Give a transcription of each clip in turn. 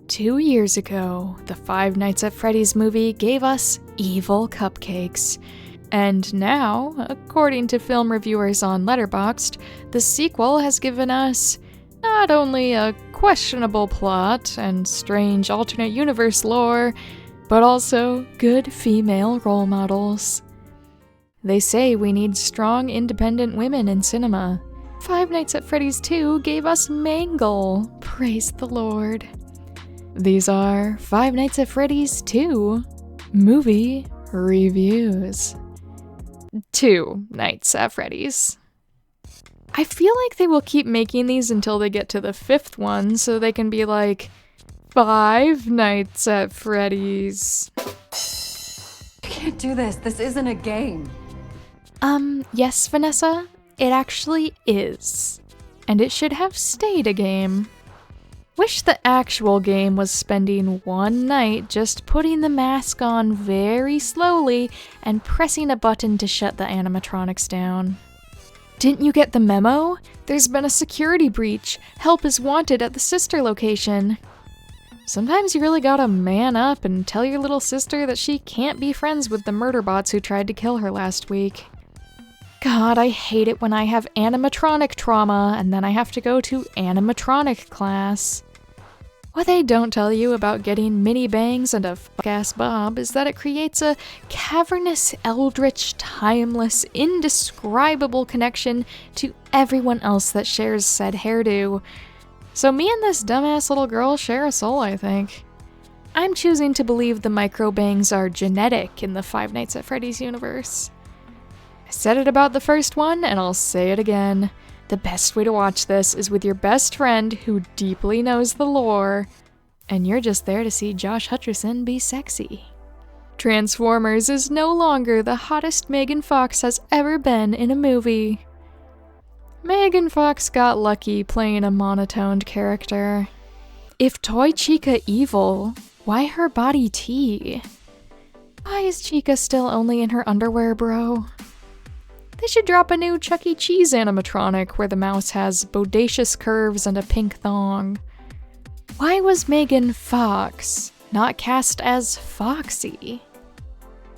2 years ago, the Five Nights at Freddy's movie gave us evil cupcakes. And now, according to film reviewers on Letterboxd, the sequel has given us not only a questionable plot and strange alternate universe lore, but also good female role models. They say we need strong, independent women in cinema. Five Nights at Freddy's 2 gave us Mangle. Praise the Lord. These are Five Nights at Freddy's 2 movie reviews. 2 Nights at Freddy's. I feel like they will keep making these until they get to the 5th one, so they can be like, Five Nights at Freddy's. You can't do this. This isn't a game. Yes, Vanessa, it actually is. And it should have stayed a game. Wish the actual game was spending one night just putting the mask on very slowly and pressing a button to shut the animatronics down. Didn't you get the memo? There's been a security breach. Help is wanted at the sister location. Sometimes you really gotta man up and tell your little sister that she can't be friends with the murder bots who tried to kill her last week. God, I hate it when I have animatronic trauma and then I have to go to animatronic class. What they don't tell you about getting mini bangs and a fuck-ass bob is that it creates a cavernous, eldritch, timeless, indescribable connection to everyone else that shares said hairdo. So me and this dumbass little girl share a soul, I think. I'm choosing to believe the micro bangs are genetic in the Five Nights at Freddy's universe. I said it about the first one, and I'll say it again. The best way to watch this is with your best friend who deeply knows the lore, and you're just there to see Josh Hutcherson be sexy. Transformers is no longer the hottest Megan Fox has ever been in a movie. Megan Fox got lucky playing a monotoned character. If Toy Chica evil, why her body tea? Why is Chica still only in her underwear, bro? They should drop a new Chuck E. Cheese animatronic where the mouse has bodacious curves and a pink thong. Why was Megan Fox not cast as Foxy?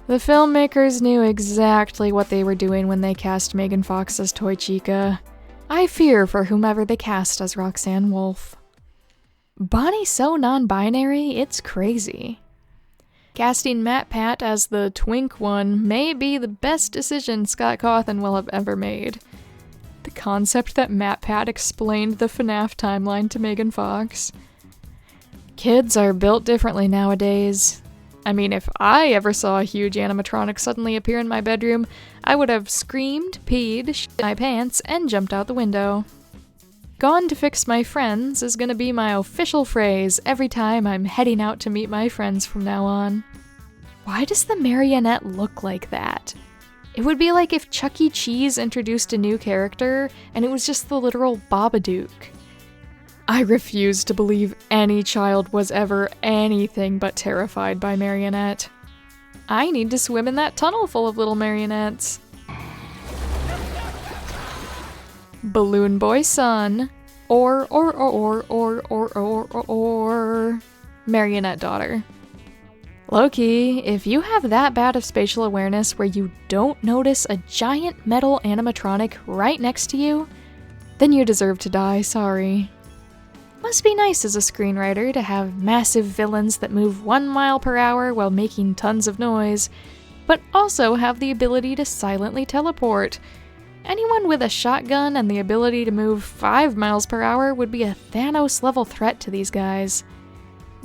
The filmmakers knew exactly what they were doing when they cast Megan Fox as Toy Chica. I fear for whomever they cast as Roxanne Wolf. Bonnie's so non-binary, it's crazy. Casting MatPat as the twink one may be the best decision Scott Cawthon will have ever made. The concept that MatPat explained the FNAF timeline to Megan Fox. Kids are built differently nowadays. I mean, if I ever saw a huge animatronic suddenly appear in my bedroom, I would have screamed, peed, shit my pants, and jumped out the window. Gone to fix my friends is gonna be my official phrase every time I'm heading out to meet my friends from now on. Why does the marionette look like that? It would be like if Chuck E. Cheese introduced a new character and it was just the literal Babadook. I refuse to believe any child was ever anything but terrified by Marionette. I need to swim in that tunnel full of little marionettes. Balloon Boy Son, or Marionette Daughter. Low-key, if you have that bad of spatial awareness where you don't notice a giant metal animatronic right next to you, then you deserve to die, sorry. Must be nice as a screenwriter to have massive villains that move 1 mile per hour while making tons of noise, but also have the ability to silently teleport. Anyone with a shotgun and the ability to move 5 miles per hour would be a Thanos-level threat to these guys.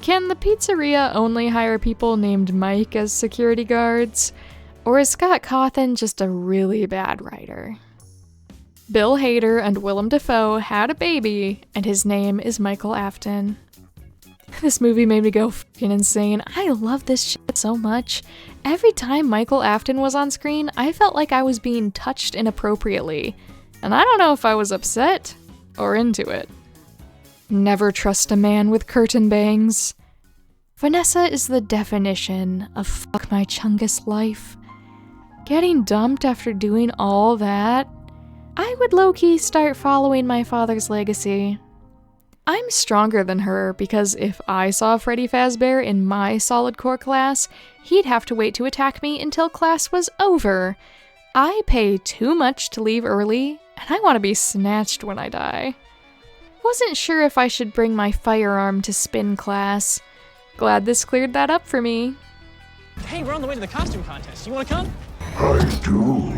Can the pizzeria only hire people named Mike as security guards? Or is Scott Cawthon just a really bad writer? Bill Hader and Willem Dafoe had a baby, and his name is Michael Afton. This movie made me go fucking insane. I love this shit so much. Every time Michael Afton was on screen, I felt like I was being touched inappropriately. And I don't know if I was upset or into it. Never trust a man with curtain bangs. Vanessa is the definition of fuck my chungus life. Getting dumped after doing all that? I would low-key start following my father's legacy. I'm stronger than her because if I saw Freddy Fazbear in my solid core class, he'd have to wait to attack me until class was over. I pay too much to leave early, and I want to be snatched when I die. Wasn't sure if I should bring my firearm to spin class. Glad this cleared that up for me. Hey, we're on the way to the costume contest. You want to come? I do,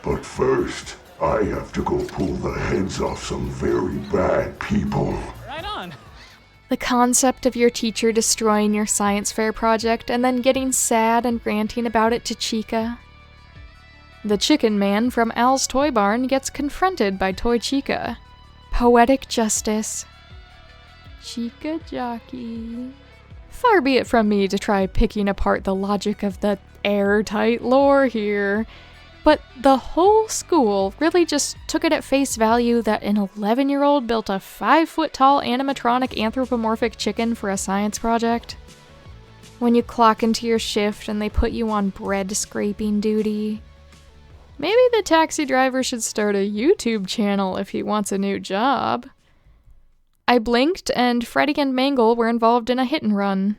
but first, I have to go pull the heads off some very bad people. Right on. The concept of your teacher destroying your science fair project and then getting sad and ranting about it to Chica. The chicken man from Al's Toy Barn gets confronted by Toy Chica. Poetic justice. Chica jockey. Far be it from me to try picking apart the logic of the airtight lore here, but the whole school really just took it at face value that an 11-year-old built a 5-foot-tall animatronic anthropomorphic chicken for a science project. When you clock into your shift and they put you on bread scraping duty. Maybe the taxi driver should start a YouTube channel if he wants a new job. I blinked and Freddy and Mangle were involved in a hit and run.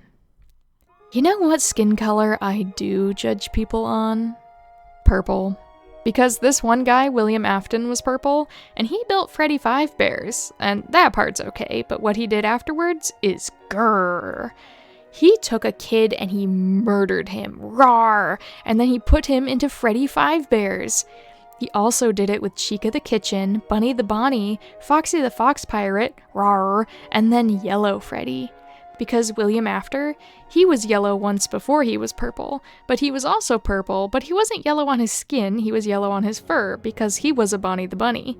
You know what skin color I do judge people on? Purple. Because this one guy, William Afton, was purple, and he built Freddy Fazbears, and that part's okay, but what he did afterwards is grrr. He took a kid and he murdered him, rawr, and then he put him into Freddy Fazbears. He also did it with Chica the Kitchen, Bunny the Bonnie, Foxy the Fox Pirate, rawr, and then Yellow Freddy. Because William After, he was yellow once before he was purple, but he was also purple, but he wasn't yellow on his skin, he was yellow on his fur, because he was a Bonnie the Bunny.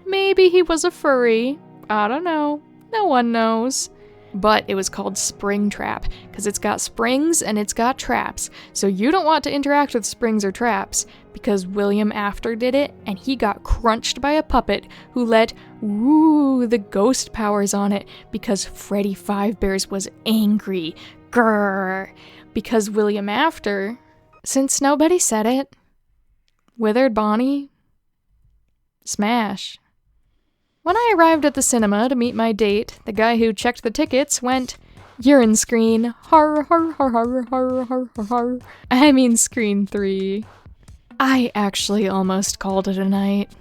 Maybe he was a furry, I don't know, no one knows. But it was called Springtrap, because it's got springs and it's got traps, so you don't want to interact with springs or traps, because William After did it, and he got crunched by a puppet who let, the ghost powers on it, because Freddy Fazbears was angry, grrr, because William After, since nobody said it, Withered Bonnie, smash. When I arrived at the cinema to meet my date, the guy who checked the tickets went, urine screen, har har har har har har har har. I mean screen 3. I actually almost called it a night.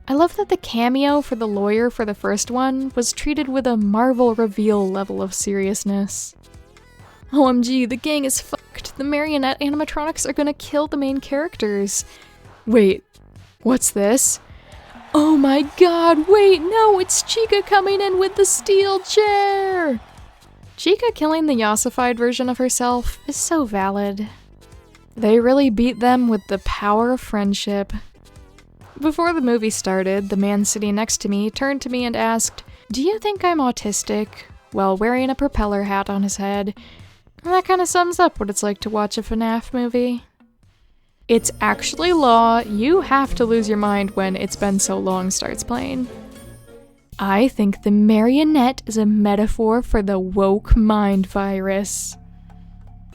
I love that the cameo for the lawyer for the first one was treated with a Marvel reveal level of seriousness. OMG, the gang is fucked. The marionette animatronics are gonna kill the main characters. Wait, what's this? Oh my god, wait, no, it's Chica coming in with the steel chair! Chica killing the yassified version of herself is so valid. They really beat them with the power of friendship. Before the movie started, the man sitting next to me turned to me and asked, "Do you think I'm autistic?" while wearing a propeller hat on his head. And that kind of sums up what it's like to watch a FNAF movie. It's actually law, you have to lose your mind when It's Been So Long starts playing. I think the marionette is a metaphor for the woke mind virus.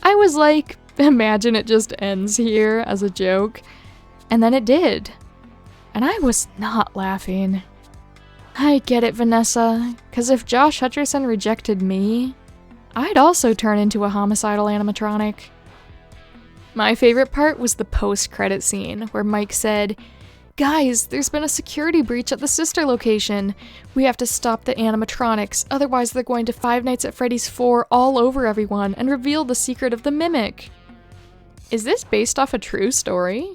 I was like, imagine it just ends here as a joke. And then it did. And I was not laughing. I get it, Vanessa, because if Josh Hutcherson rejected me, I'd also turn into a homicidal animatronic. My favorite part was the post-credit scene, where Mike said, "Guys, there's been a security breach at the sister location. We have to stop the animatronics, otherwise they're going to Five Nights at Freddy's 4 all over everyone and reveal the secret of the mimic." Is this based off a true story?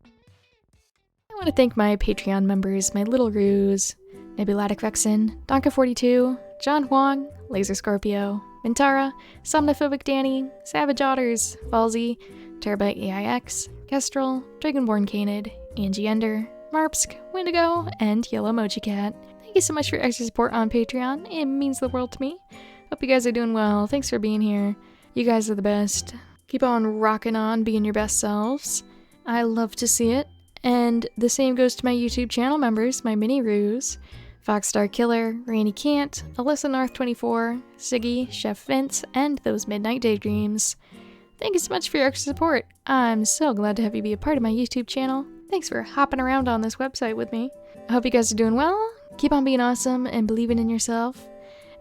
I want to thank my Patreon members, my Little Ruse, Nebulatic Vexen, Donka42, John Huang, Laser Scorpio, Mintara, Somnophobic Danny, Savage Otters, Falsey, Terabyte AIX, Kestrel, Dragonborn Canid, Angie Ender, Marpsk, Wendigo, and Yellow Mochi Cat. Thank you so much for your extra support on Patreon. It means the world to me. Hope you guys are doing well. Thanks for being here. You guys are the best. Keep on rocking on, being your best selves. I love to see it. And the same goes to my YouTube channel members, my mini Ruse, Foxstar Killer, Rainy Cant, Alyssa North24, Siggy, Chef Vince, and Those Midnight Daydreams. Thank you so much for your extra support. I'm so glad to have you be a part of my YouTube channel. Thanks for hopping around on this website with me. I hope you guys are doing well. Keep on being awesome and believing in yourself.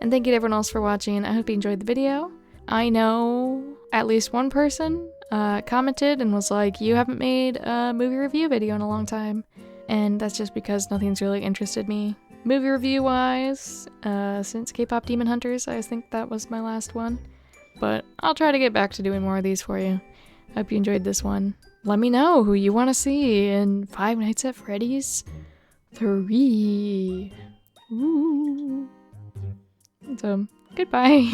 And thank you to everyone else for watching. I hope you enjoyed the video. I know at least one person commented and was like, you haven't made a movie review video in a long time. And that's just because nothing's really interested me. Movie review wise, since K-pop Demon Hunters, I think that was my last one. But I'll try to get back to doing more of these for you. Hope you enjoyed this one. Let me know who you want to see in Five Nights at Freddy's 3. Ooh. So, goodbye.